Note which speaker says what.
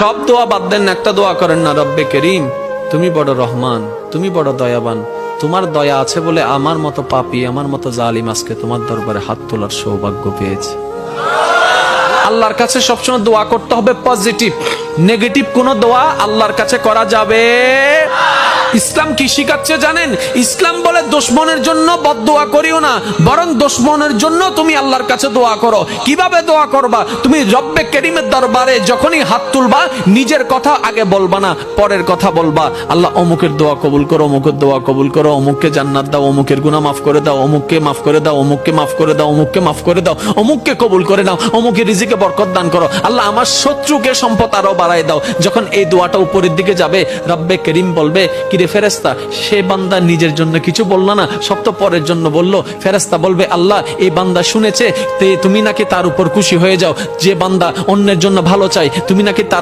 Speaker 1: সব দোয়া বাদ দেন, একটা দোয়া করেন না, রব্বে করিম তুমি বড় রহমান, তুমি বড় দয়াবান, তোমার দয়া আছে বলে আমার মতো পাপী, আমার মতো জালিম আজকে তোমার দরবারে হাত তোলার সৌভাগ্য পেয়েছে। আল্লাহর কাছে সবসময় দোয়া করতে হবে পজিটিভ, নেগেটিভ কোন দোয়া আল্লাহর কাছে করা যাবে। ইসলাম কি শিখাচ্ছে জানেন? ইসলাম বলে দুশমনের জন্য বদদোয়া করিও না, বরং দুশমনের জন্য তুমি আল্লাহর কাছে দোয়া করো। কিভাবে দোয়া করবা? তুমি রব্বে করিমের দরবারে যখনই হাত তুলবা, নিজের কথা আগে বলবা না, পরের কথা বলবা। আল্লাহ অমুকের দোয়া কবুল করো, অমুকের দোয়া কবুল করো, অমুককে জান্নাত দাও, অমুকের গুনাহ মাফ করে দাও, অমুককে মাফ করে দাও, অমুককে মাফ করে দাও, অমুককে মাফ করে দাও, অমুককে কবুল করে নাও, অমুকের রিজিকে বরকত দান করো। আল্লাহ আমার শত্রুকে সম্পদ আরো বাড়ায় দাও। যখন এই দোয়াটা উপরের দিকে যাবে, রব্বে করিম বলবে, কিরে ফেরেশতা, সে বান্দা নিজের জন্য কিছু বলল না, সব তো পরের জন্য বলল। ফেরেশতা বলবে, আল্লাহ এই বান্দা শুনেছে, তুমি নাকি তার উপর খুশি হয়ে যাও। যে বান্দা অন্যের জন্য ভালো চাই, তুমি নাকি তার